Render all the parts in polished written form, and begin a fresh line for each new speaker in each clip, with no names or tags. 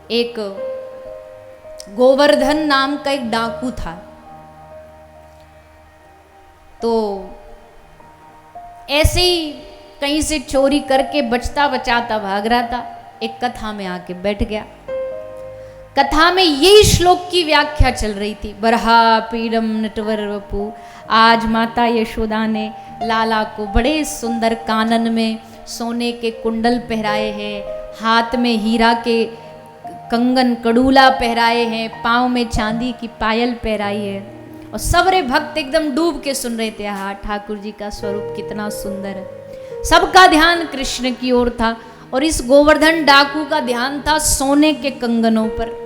एक गोवर्धन नाम का एक डाकू था। तो ऐसे ही कहीं से चोरी करके बचता बचाता भाग रहा था, एक कथा में आके बैठ गया। कथा में यही श्लोक की व्याख्या चल रही थी, बरहा पीडम नटवर वपु। आज माता यशोदा ने लाला को बड़े सुंदर कानन में सोने के कुंडल पहराए हैं, हाथ में हीरा के कंगन कड़ूला पहराए हैं, पाँव में चांदी की पायल पहराई है। और सबरे भक्त एकदम डूब के सुन रहे थे, हाँ ठाकुर जी का स्वरूप कितना सुंदर है। सबका ध्यान कृष्ण की ओर था और इस गोवर्धन डाकू का ध्यान था सोने के कंगनों पर।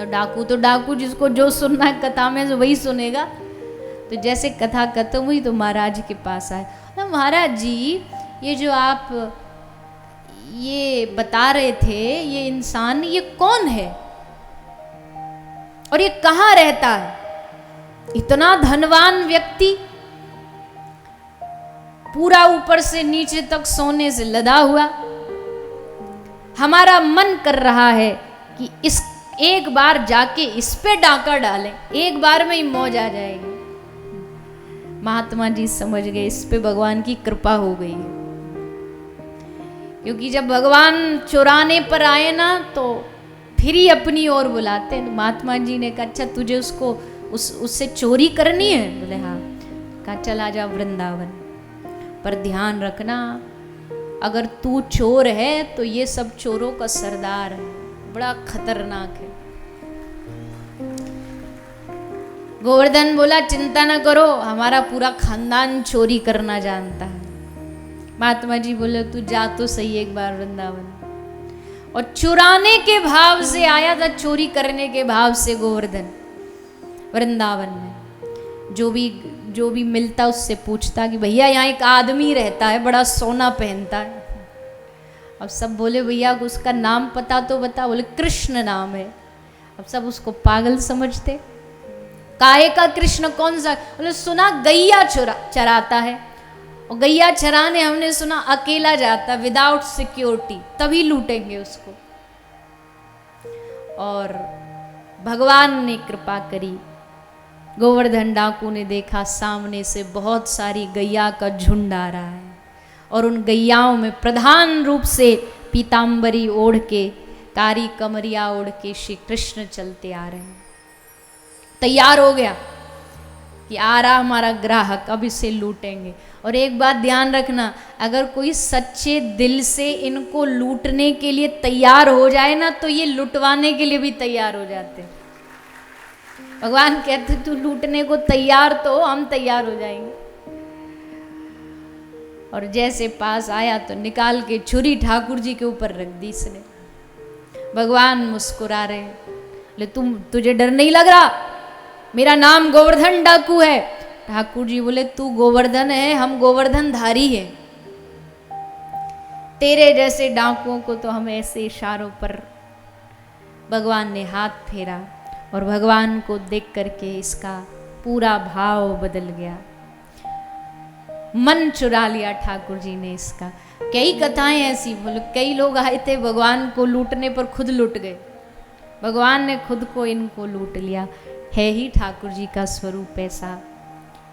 डाकू तो डाकू, जिसको जो सुनना है कथा में वही सुनेगा। तो जैसे कथा खत्म हुई तो महाराज के पास आए, महाराज जी ये जो आप ये बता रहे थे, ये इंसान ये कौन है और ये कहाँ रहता है? इतना धनवान व्यक्ति, पूरा ऊपर से नीचे तक सोने से लदा हुआ। हमारा मन कर रहा है कि इस एक बार जाके इस पे डाका डालें, एक बार में ही मौज आ जाएगी। महात्मा जी समझ गए इस पे भगवान की कृपा हो गई है, क्योंकि जब भगवान चुराने पर आए ना तो फिर ही अपनी ओर बुलाते हैं। तो महात्मा जी ने कहा अच्छा तुझे उसको उससे चोरी करनी है? बोले हाँ। कहा चल आ जा वृंदावन, पर ध्यान रखना अगर तू चोर है तो ये सब चोरों का सरदार है, बड़ा खतरनाक है। गोवर्धन बोला चिंता न करो, हमारा पूरा खानदान चोरी करना जानता है। महात्मा जी बोले तू जा तो सही एक बार वृंदावन। और चुराने के भाव से आया था, चोरी करने के भाव से गोवर्धन वृंदावन में। जो भी मिलता उससे पूछता कि भैया यहाँ एक आदमी रहता है, बड़ा सोना पहनता है। अब सब बोले भैया उसका नाम पता तो बता। बोले कृष्ण नाम है। अब सब उसको पागल समझते, काहे का कृष्ण कौन सा? बोले सुना गैया चराता है, और गैया चराने हमने सुना अकेला जाता विदाउट सिक्योरिटी, तभी लूटेंगे उसको। और भगवान ने कृपा करी, गोवर्धन डाकू ने देखा सामने से बहुत सारी गैया का झुंड आ रहा है, और उन गैयाओं में प्रधान रूप से पीताम्बरी ओढ़ के, कारी कमरिया ओढ़ के श्री कृष्ण चलते आ रहे हैं। तैयार हो गया कि आ रहा हमारा ग्राहक, अब इसे लूटेंगे। और एक बात ध्यान रखना, अगर कोई सच्चे दिल से इनको लूटने के लिए तैयार हो जाए ना तो ये लुटवाने के लिए भी तैयार हो जाते हैं। भगवान कहते तू लूटने को तैयार तो हम तैयार हो जाएंगे। और जैसे पास आया तो निकाल के छुरी ठाकुर जी के ऊपर रख दी इसने। भगवान मुस्कुरा रहे हैं, ले तुझे डर नहीं लग रहा? मेरा नाम गोवर्धन डाकू है। ठाकुर जी बोले तू गोवर्धन है, हम गोवर्धन धारी है। तेरे जैसे डाकुओं को तो हम ऐसे इशारों पर। भगवान ने हाथ फेरा और भगवान को देख करके इसका पूरा भाव बदल गया, मन चुरा लिया ठाकुर जी ने इसका। कई कथाएं ऐसी, बोले कई लोग आए थे भगवान को लूटने पर खुद लूट गए, भगवान ने खुद को इनको लूट लिया। है ही ठाकुर जी का स्वरूप ऐसा।